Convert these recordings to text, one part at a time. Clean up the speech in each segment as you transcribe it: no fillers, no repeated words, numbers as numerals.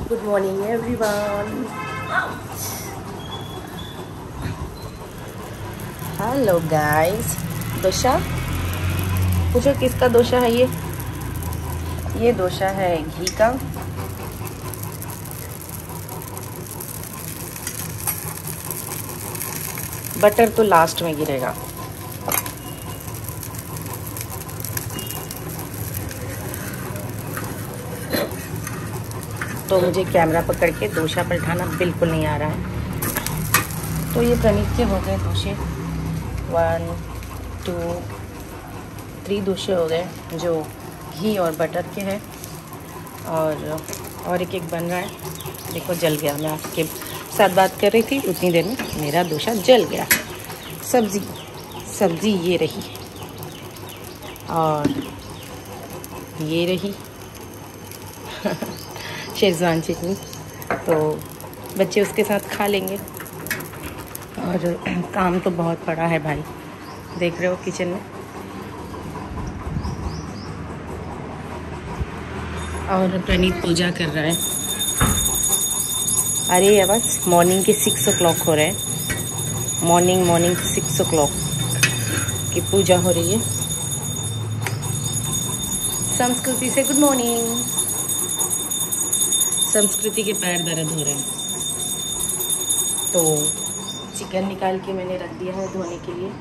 Good morning everyone. Hello guys. Dosa पूछो किसका डोसा है ये डोसा है घी का। बटर तो लास्ट में गिरेगा। तो मुझे कैमरा पकड़ के डोसा पलटाना बिल्कुल नहीं आ रहा है। तो ये प्रणीत के हो गए डोसे, 1 2 3 डोसे हो गए जो घी और बटर के हैं। और एक बन रहा है। देखो जल गया। मैं आपके साथ बात कर रही थी उतनी देर में मेरा डोसा जल गया। सब्ज़ी ये रही और ये रही शेज़वान चटनी। तो बच्चे उसके साथ खा लेंगे। और काम तो बहुत पड़ा है भाई, देख रहे हो किचन में। और प्रणीत पूजा कर रहा है। अरे आवाज़ मॉर्निंग के 6 o'clock हो रहे हैं। मॉर्निंग 6 o'clock की पूजा हो रही है। संस्कृति से गुड मॉर्निंग। संस्कृति के पैर दर्द हो रहे हैं तो चिकन निकाल के मैंने रख दिया है धोने के लिए,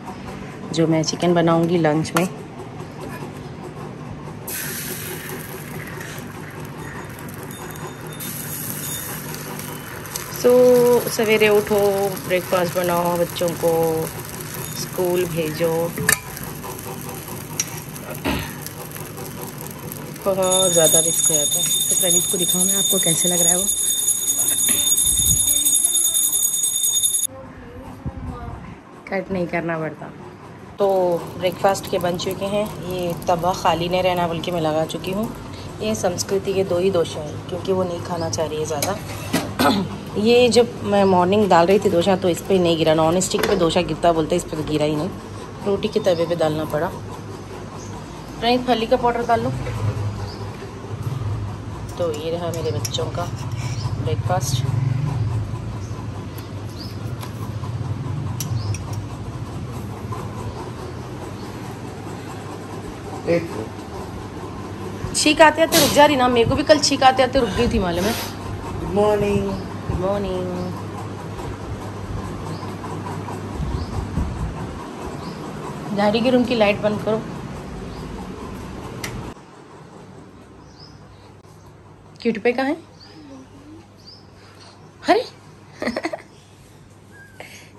जो मैं चिकन बनाऊंगी लंच में। सवेरे उठो, ब्रेकफास्ट बनाओ, बच्चों को स्कूल भेजो, बहुत ज़्यादा रिस्क हो जाता है। तो प्रणीत को दिखाऊँ मैं आपको कैसे लग रहा है वो। कट नहीं करना पड़ता। तो ब्रेकफास्ट के बन चुके हैं। ये तवा खाली नहीं रहना बल्कि मैं लगा चुकी हूँ। ये संस्कृति के 2 ही डोसा हैं क्योंकि वो नहीं खाना चाह रही है ज़्यादा। ये जब मैं मॉर्निंग डाल रही थी डोसा तो इस पर नहीं गिरा। नॉन स्टिक पे डोसा गिरता बोलते, इस पर तो गिरा ही नहीं। रोटी के तवे पे डालना पड़ा। प्रणीत फली का पाउडर डाल लो। तो ये रहा मेरे बच्चों का ब्रेकफास्ट। छींक आते आते रुक जा रही ना। मेरे को भी कल छींक आते आते रुक गई थी मालूम है। Good morning. Good morning. Daddy के रूम की लाइट बंद करो। क्यूट पे कहाँ है? अरे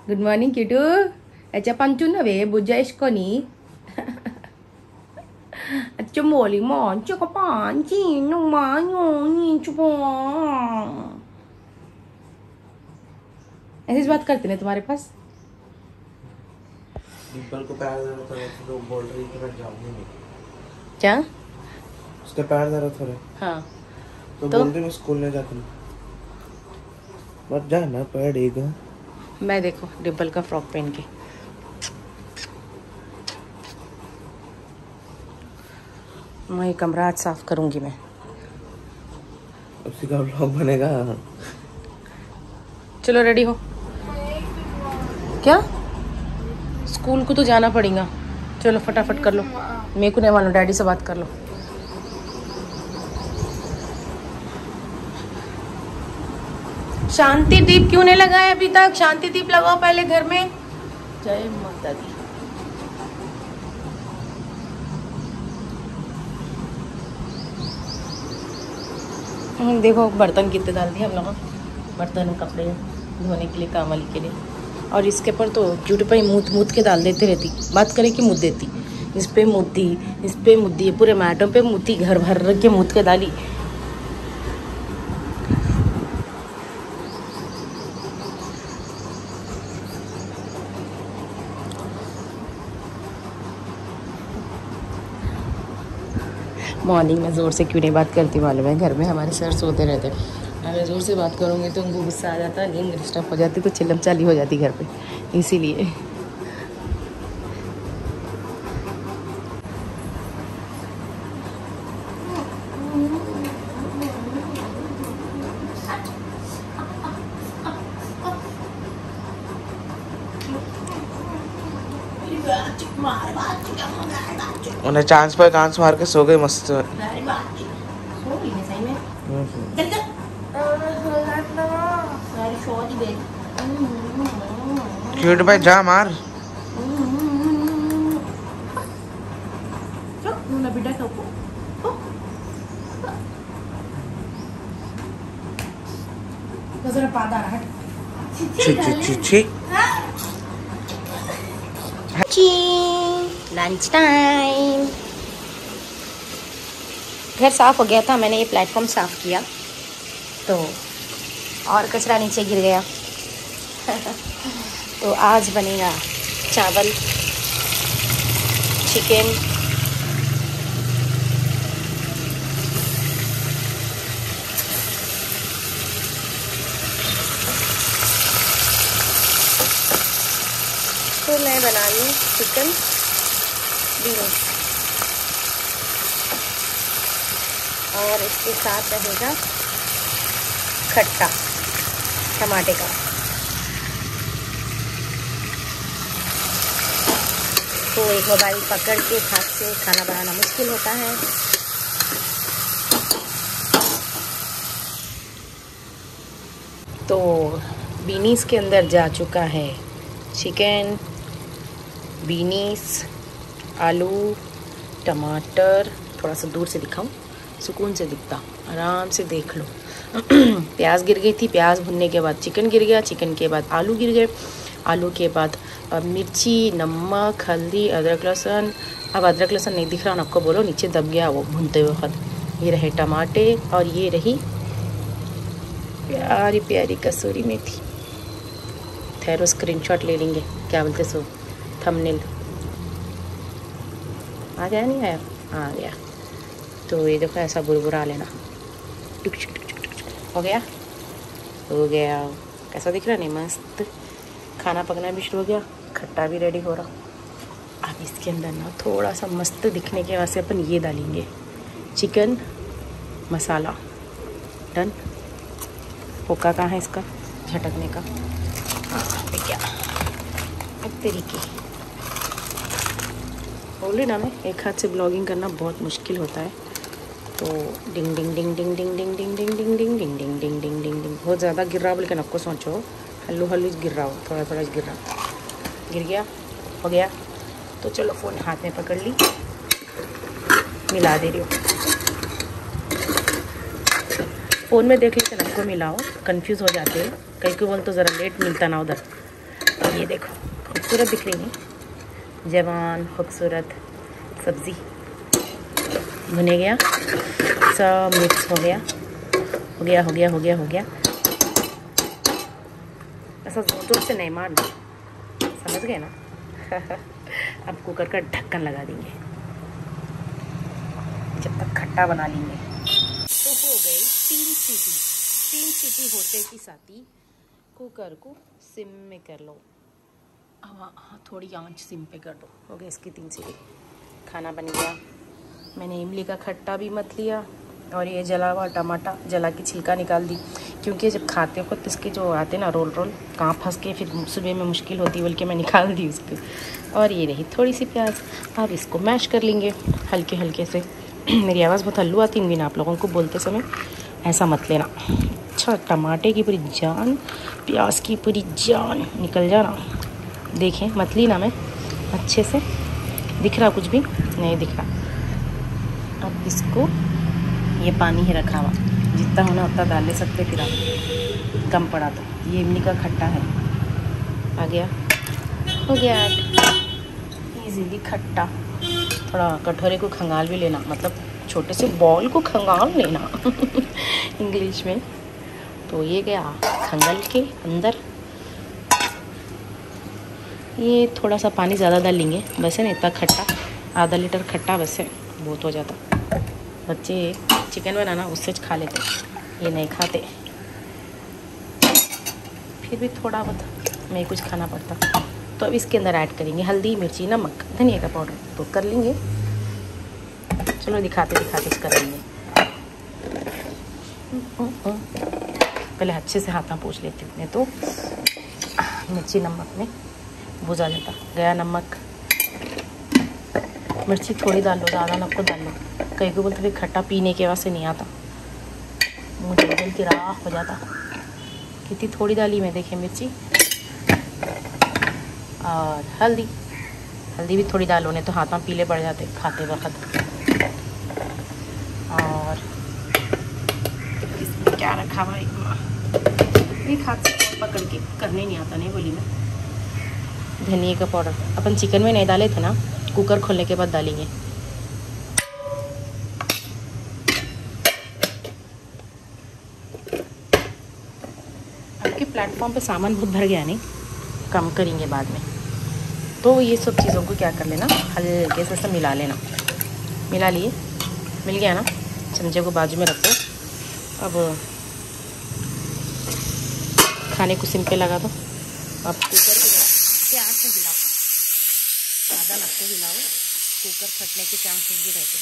गुड मॉर्निंग क्यूटू। अच्छा पंचू ना वे बुझा इसको नहीं। अच्छा मोली मॉन चुका पांची नुमायो नी चुपो। ऐसी बात करते ना तुम्हारे पास। डिम्पल को पैर दर्द हो रहे थे तो बोल रही कि मैं जाऊंगी नहीं। क्या? उसके पैर दर्द हो रहे। हाँ तो बोलती मैं स्कूल नहीं जाती। बट जाना पड़ेगा। मैं देखो डिम्पल का फ्रॉक पहन के। मैं कमरा आज साफ करूंगी मैं। उसी का व्लॉग बनेगा। चलो रेडी हो। क्या? स्कूल को तो जाना पड़ेगा। चलो फटाफट कर लो। मेरे को नहीं मालूम, डैडी से बात कर लो। शांति दीप क्यों नहीं लगाया अभी तक? शांति दीप लगाओ पहले घर में। जय माता दी। देखो बर्तन कितने डाल दिए हम लोगों। बर्तन कपड़े धोने के लिए, काम वाली के लिए। और इसके पर तो क्यूट पे मूत के डाल देते रहती। बात करें कि मुँह देती, इस पे मुद्दी, इस पे मुद्दी, पूरे मैटों पे मुद्दी घर भर के मूत के डाली। मॉर्निंग में ज़ोर से क्यों नहीं बात करती मालूम है? घर में हमारे सर सोते रहते हैं। अगर ज़ोर से बात करूँगी तो उनको गुस्सा आ जाता, नींद डिस्टर्ब हो जाती, तो चिल्लम चाली हो जाती घर पे, इसीलिए। उन्हें चांस पर चांस मार के सो गए मस्त। क्यूट भाई जा मार। Lunch time. घर साफ हो गया था, मैंने ये प्लेटफॉर्म साफ किया तो और कचरा नीचे गिर गया। तो आज बनेगा चावल, चिकन, तो मैं बना रही हूँ चिकन बीन्स और इसके साथ रहेगा खट्टा टमाटे का। तो एक मोबाइल पकड़ के हाथ से खाना बनाना मुश्किल होता है। तो बीनीस के अंदर जा चुका है चिकन, बीनीस, आलू, टमाटर। थोड़ा सा दूर से दिखाऊं, सुकून से दिखता, आराम से देख लो। प्याज गिर गई थी, प्याज भुनने के बाद चिकन गिर गया, चिकन के बाद आलू गिर गए, आलू के बाद मिर्ची, नमक, हल्दी, अदरक लहसुन। अब अदरक लहसुन नहीं दिख रहा ना आपको, बोलो नीचे दब गया वो भुनते हुए वक्त। ये रहे टमाटे और ये रही प्यारी प्यारी कसूरी मेथी। ठहरो स्क्रीनशॉट ले लेंगे, क्या बोलते सो थंबनेल आ गया, नहीं आया? आ गया। तो ये देखो ऐसा बुरबुरा लेना। हो गया, हो गया। कैसा दिख रहा नहीं? मस्त। खाना पकना भी शुरू हो गया, खट्टा भी रेडी हो रहा। अब इसके अंदर ना थोड़ा सा मस्त दिखने के वास्ते अपन ये डालेंगे चिकन मसाला। डन। होका कहाँ है इसका झटकने का? क्या अब तरीके बोली ना, मैं एक हाथ से ब्लॉगिंग करना बहुत मुश्किल होता है। तो डिंग डिंग डिंग डिंग डिंग डिंग डिंग डिंग डिंग डिंग डिंग डिंग डिंग डिंग डिंग डिंग। बहुत ज़्यादा गिर रहा बोल के आपको सोचो, हल्लू हल्लू गिर रहा हो, थोड़ा थोड़ा गिर रहा। गिर गया, हो गया। तो चलो फ़ोन हाथ में पकड़ ली, मिला दे रही हूँ। फ़ोन में देख लेते ना, आपको मिलाओ, कंफ्यूज हो जाते हैं कहीं को बोल तो ज़रा लेट मिलता ना उधर। ये देखो खूबसूरत दिख रही है, जवान खूबसूरत सब्ज़ी भुने गया, सब मिक्स हो गया, हो गया हो गया हो गया हो गया। ऐसा जोर से नहीं मारना, समझ गए ना? अब कुकर का ढक्कन लगा देंगे जब तक खट्टा बना लेंगे। तो हो गई 3 सीटी। 3 सीटी होते की साथ ही कुकर को सिम में कर लो। हाँ, थोड़ी आंच सिम पे कर दो। हो गया इसकी 3 सीटी, खाना बन गया। मैंने इमली का खट्टा भी मत लिया और ये जला हुआ टमाटा जला की छिलका निकाल दी, क्योंकि जब खाते हो तो इसके जो आते ना रोल कहाँ फंस के फिर सुबह में मुश्किल होती है, बल्कि मैं निकाल दी उसकी। और ये रही थोड़ी सी प्याज। अब इसको मैश कर लेंगे हल्के हल्के से। मेरी आवाज़ बहुत हल्लू आती है ना आप लोगों को बोलते समय, ऐसा मत लेना। अच्छा, टमाटे की पूरी जान, प्याज की पूरी जान निकल जाना। देखें मत ली ना, मैं अच्छे से दिख रहा, कुछ भी नहीं दिख रहा। अब इसको ये पानी ही रखा हुआ, जितना होना उतना डाल ले सकते, फिर आप कम पड़ा तो। ये इमली का खट्टा है, आ गया, हो गया इजीली खट्टा। थोड़ा कटोरे को खंगाल भी लेना, मतलब छोटे से बॉल को खंगाल लेना इंग्लिश में। तो ये गया खंगाल के अंदर। ये थोड़ा सा पानी ज़्यादा डाल लेंगे, वैसे नहीं इतना खट्टा, आधा लीटर खट्टा वैसे बहुत हो जाता। बच्चे चिकन बनाना उससे खा लेते, ये नहीं खाते। फिर भी थोड़ा बहुत मैं कुछ खाना पड़ता। तो अब इसके अंदर ऐड करेंगे हल्दी, मिर्ची, नमक, धनिया का पाउडर। तो कर लेंगे, चलो दिखाते दिखाते कर लेंगे। पहले अच्छे से हाथ पोंछ लेती हूँ, नहीं तो मिर्ची नमक में भुजा जाता। गया नमक, मिर्ची थोड़ी डाल लो, ज़्यादा नको डाल लो। कहीं को बोलते खट्टा पीने के वास्ते नहीं आता, मुँह जल जल के राख हो जाता। कितनी थोड़ी डाली मैं, देखिए मिर्ची और हल्दी। हल्दी भी थोड़ी डालो, नहीं तो हाथ में पीले पड़ जाते खाते वक्त। और इसमें क्या रखा भाई, एक हाथ से पकड़ के करने नहीं आता, नहीं बोली मैं। धनिया का पाउडर अपन चिकन में नहीं डाले थे ना, कुकर खोलने के बाद डालेंगे। आपके प्लेटफॉर्म पे सामान बहुत भर गया, नहीं कम करेंगे बाद में। तो ये सब चीज़ों को क्या कर लेना, हल्के से सब मिला लेना। मिला लिए, मिल गया ना, चमचे को बाजू में रख दो। अब खाने को सिम पे लगा दो। अब कुकर को प्यार से हिलाओ, ज़्यादा नक्को हिलाओ, कुकर फटने के चांसेस भी रहते।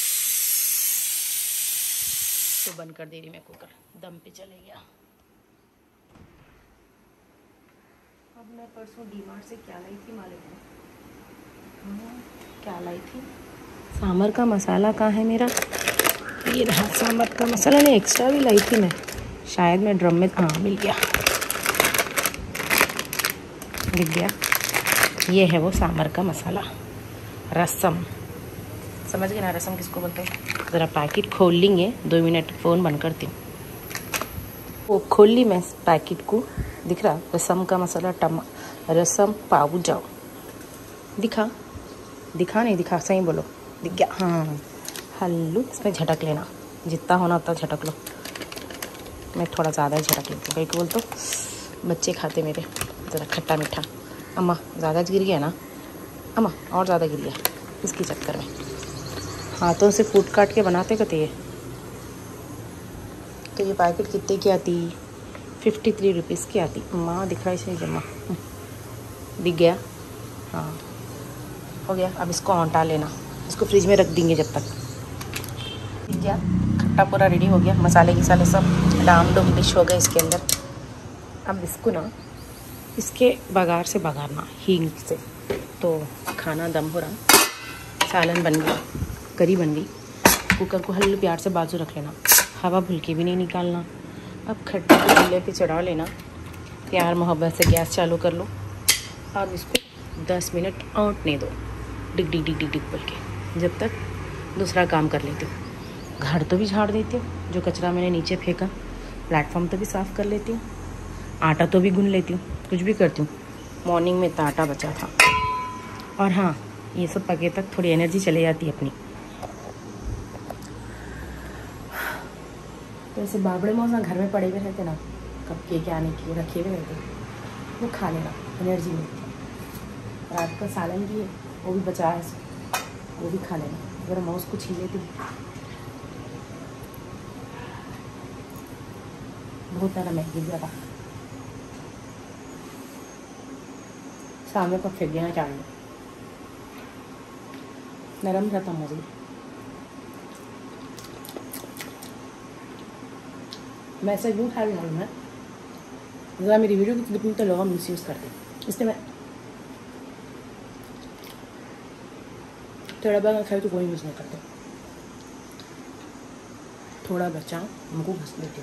तो बंद कर दे रही मैं कुकर, दम पे चले गया। अब मैं परसों डीमार्ट से क्या लाई थी मालूम है? क्या लाई थी, सांभर का मसाला कहाँ है मेरा? ये रहा सांभर का मसाला। नहीं, एक्स्ट्रा भी लाई थी मैं, शायद मैं ड्रम में, हाँ मिल गया, दिख गया। ये है वो सांभर का मसाला, रसम। समझ गए ना रसम किसको बोलते हैं? ज़रा पैकेट खोल लेंगे, 2 मिनट फ़ोन बंद करती हूँ। वो खोल ली मैं पैकेट को, दिख रहा रसम का मसाला, रसम पाऊ जाओ। दिखा नहीं दिखा, सही बोलो, दिख गया। हाँ, हल्लू इसमें झटक लेना, जितना होना उतना झटक लो। मैं थोड़ा ज़्यादा ही झटक लेती हूँ, कहीं को बोल तो बच्चे खाते मेरे ज़रा खट्टा मीठा। अम्मा ज़्यादा गिर गया ना, अम्मा और ज़्यादा गिर गया, इसके चक्कर में हाथों से फूट काट के बनाते कहते ये। तो ये पैकेट कितने की आती? 53 रुपीज़ की आती। अम्मा दिख रहा है इसे जमा, दिख गया। हाँ हो गया। अब इसको हटा लेना, इसको फ्रिज में रख देंगे जब तक। दिख गया, खट्टा पूरा रेडी हो गया, मसाले गिसाले सब डाम डूम डिश हो गए इसके अंदर। अब इसको ना, इसके बघार से बघारना हींग से, तो खाना दम हो रहा, सालन बन गया, करी बन गई। कुकर को हल्के प्यार से बाजू रख लेना, हवा भूल के भी नहीं निकालना। अब खट्टे को चूल्हे पे चढ़ा लेना, प्यार मोहब्बत से गैस चालू कर लो और इसको 10 मिनट औंटने दो, डिग डिग डिग डिग डिग बोल के, जब तक दूसरा काम कर लेती हूँ। घर तो भी झाड़ देती हूँ, जो कचरा मैंने नीचे फेंका, प्लेटफॉर्म तो भी साफ़ कर लेती हूँ, आटा तो भी गूंद लेती हूँ, कुछ भी करती हूँ। मॉर्निंग में इतना आटा बचा था। और हाँ, ये सब पके तक थोड़ी एनर्जी चली जाती है अपनी। तो ऐसे बाबड़े मौसा घर में पड़े हुए रहते ना, कब के क्या नहीं किए रखे हुए रहते, वो खा लेना, एनर्जी मिलती है। रात का सालन भी है, वो भी बचा है, वो भी खा लेना। अगर माउस को छीन लेती, बहुत ज़्यादा महंगी ज़्यादा सामने पर फेंक देना चाहिए, नरम रहता मज़े। मैं ऐसा यूँ खा रही हूँ, मैं ज़रा मेरी वीडियो की क्लिपिंग तो लोग मिस यूज़ करते, इसलिए मैं थोड़ा बहुत खाए तो कोई मिस नहीं करते। थोड़ा बचा हमको घस लेते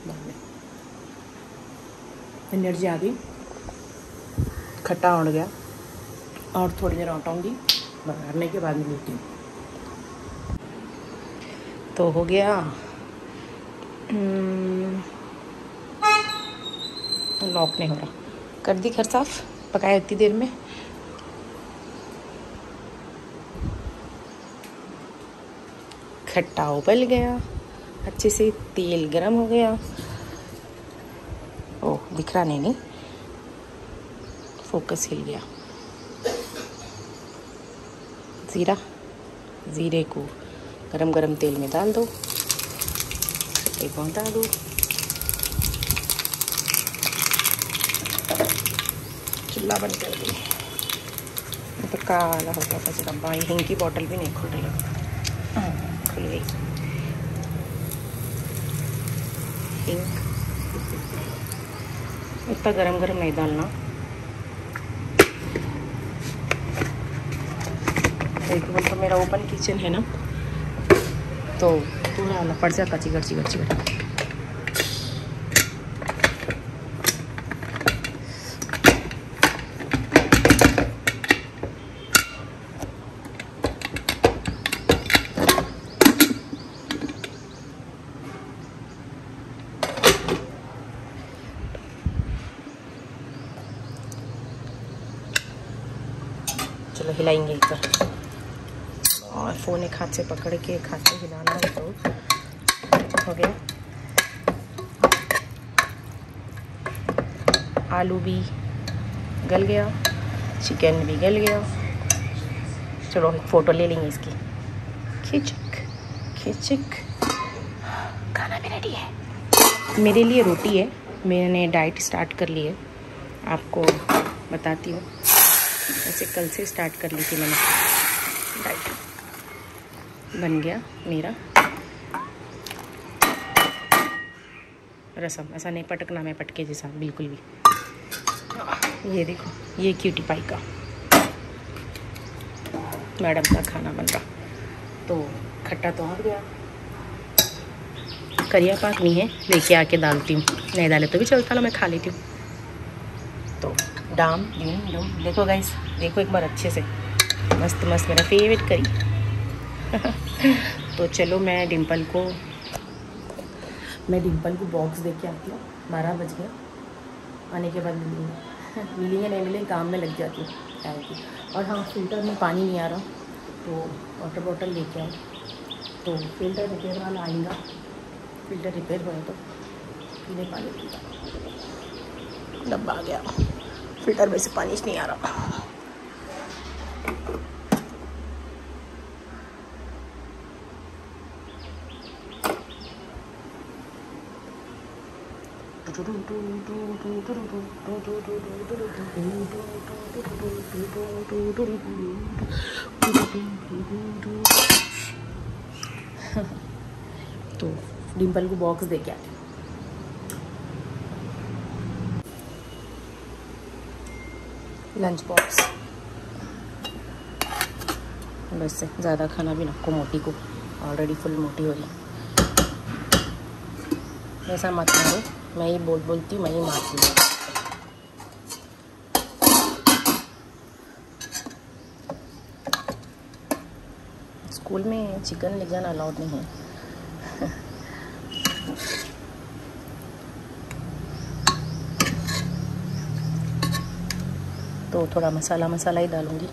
बाद में, एनर्जी आ गई, खट्टा उड़ गया, और थोड़ी देर औटाऊँगी, बघारने के बाद में लेती हूँ। तो हो गया, लॉक नहीं हो रहा, कर दी घर साफ, पकाया उतनी देर में। खट्टा उबल गया अच्छे से, तेल गरम हो गया। ओह दिख रहा नहीं, फोकस हिल गया। ज़ीरे को गरम गरम तेल में डाल दो, खट्टे को डाल दो, चूल्हा बंद कर दी। तो काला हो गया था डब्बा, हिंग की बोतल भी नहीं खुल रही, खुल गई हिंग। इतना गरम गरम नहीं डालना, एक वो तो मेरा ओपन किचन है ना, तो पूरा ना पड़ जाता चिगड़ चिगड़ चिगड़। चलो हिलाएंगे एक बार, और फ़ोन एक हाथ से पकड़ के एक हाथ से हिलाना है। तो हो गया, आलू भी गल गया, चिकन भी गल गया। चलो एक फ़ोटो ले लेंगे इसकी। खिचक खिचक, खाना भी रेडी है। मेरे लिए रोटी है, मैंने डाइट स्टार्ट कर ली है, आपको बताती हूँ। ऐसे कल से स्टार्ट कर ली थी मैंने डाइट। बन गया मेरा रसम, ऐसा नहीं पटकना मैं पटके जैसा बिल्कुल भी। ये देखो, ये क्यूटी पाई का मैडम का खाना बन रहा। तो खट्टा तो आ गया, करिया पाक नहीं है, लेके आके डालती हूँ, नहीं डाले तो भी चलता ना, मैं खा लेती हूँ। तो डाम डूम देखो गाइस, देखो एक बार अच्छे से, मस्त मस्त, मेरा फेवरेट करी। तो चलो मैं डिम्पल को बॉक्स दे के आती हूँ। 12 बज गया, आने के बाद मिलेंगे नहीं मिलेंगे, काम में लग जाती हूँ टाइम की। और हाँ, फिल्टर में पानी नहीं आ रहा, तो वाटर बॉटल लेके आओ। तो फिल्टर रिपेयर वाला आएगा, फिल्टर रिपेयर हो तो पीने पानी पीता। डब्बा आ गया, फिल्टर में से पानी नहीं आ रहा। तो डिम्पल को बॉक्स दे के आती हूँ। लंच बॉक्स, वैसे ज़्यादा खाना भी नको मोटी को, ऑलरेडी फुल मोटी हो रही। ऐसा मत मारो, मैं ही बोलती हूँ, मैं ही मारती हूँ। स्कूल में चिकन ले जाना अलाउड नहीं है। तो थोड़ा मसाला ही डालूँगी।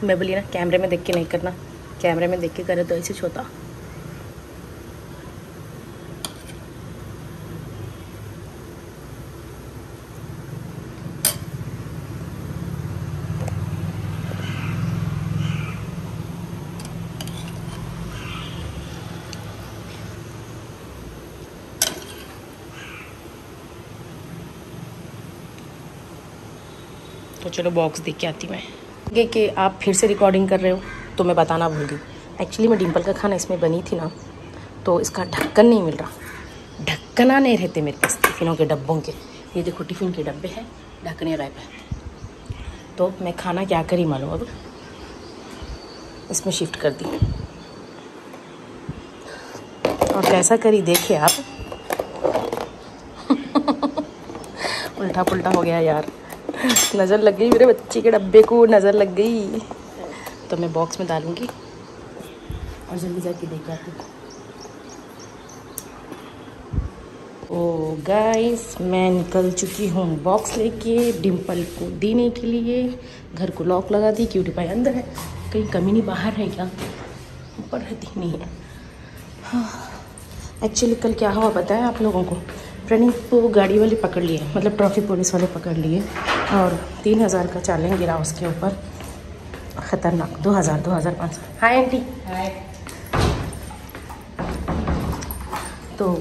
मैं बोली ना, कैमरे में देख के नहीं करना, कैमरे में देख के करे तो ऐसे छोटा। तो चलो बॉक्स देख के आती मैं। कि आप फिर से रिकॉर्डिंग कर रहे हो तो मैं बताना भूल गई। एक्चुअली मैं डिम्पल का खाना इसमें बनी थी ना, तो इसका ढक्कन नहीं मिल रहा, ढक्कना नहीं रहते मेरे पास टिफ़िनों के डब्बों के। ये देखो टिफ़िन के डब्बे हैं, ढकने रह पे। तो मैं खाना क्या करी मालूम, अब इसमें शिफ्ट कर दी। और कैसा करी देखिए आप। उल्टा पुल्टा हो गया यार, नज़र लग गई मेरे बच्चे के डब्बे को, नज़र लग गई। तो मैं बॉक्स में डालूँगी और जल्दी जाके देख आती हूँ। ओ गाइस, मैं निकल चुकी हूँ बॉक्स लेके डिम्पल को देने के लिए। घर को लॉक लगा दी, क्यूटी पाई अंदर है। कहीं कमी नहीं बाहर है क्या? ऊपर रहती नहीं है। हाँ, एक्चुअली कल क्या हुआ पता है आप लोगों को? प्रणीत को गाड़ी वाले पकड़ लिए, मतलब ट्रैफिक पुलिस वाले पकड़ लिए, और 3000 का चालान गिरा उसके ऊपर। ख़तरनाक। 2500। Hi aunty. हाय। तो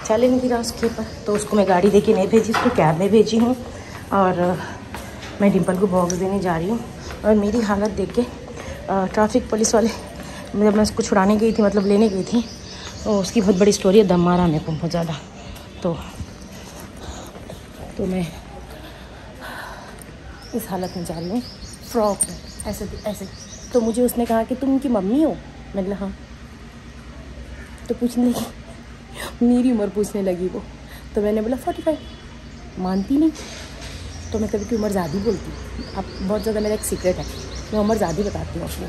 चले नहीं रहा उसके ऊपर, तो उसको मैं गाड़ी देके नहीं भेजी, उसको कैब में भेजी हूँ। और मैं डिम्पल को बॉक्स देने जा रही हूँ। और मेरी हालत देख के ट्रैफिक पुलिस वाले, जब मैं उसको छुड़ाने गई थी, मतलब लेने गई थी, तो उसकी बहुत बड़ी स्टोरी है, दम मारा मेरे को बहुत ज़्यादा। तो मैं इस हालत में जा रही हूँ, फ्रॉक में ऐसे ऐसे। तो मुझे उसने कहा कि तुम उनकी मम्मी हो, मैंने कहा हाँ। तो पूछने लगी, मेरी उम्र पूछने लगी वो। तो मैंने बोला 45। मानती नहीं, तो मैं कभी की उम्र ज़्यादा बोलती हूँ। अब बहुत ज़्यादा मेरा एक सीक्रेट है, मैं उम्र ज़्यादा बताती हूँ अपनी।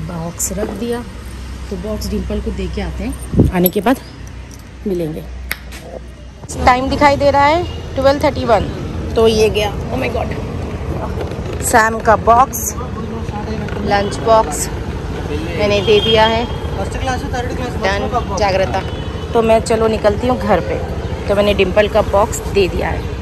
बॉक्स रख दिया, तो बॉक्स डिम्पल को दे के आते हैं, आने के बाद मिलेंगे। टाइम दिखाई दे रहा है 12:31, तो ये गया। ओह माय गॉड, सैम का बॉक्स, लंच बॉक्स मैंने दे दिया है, डन, जागृता। तो मैं चलो निकलती हूँ घर पे। तो मैंने डिम्पल का बॉक्स दे दिया है।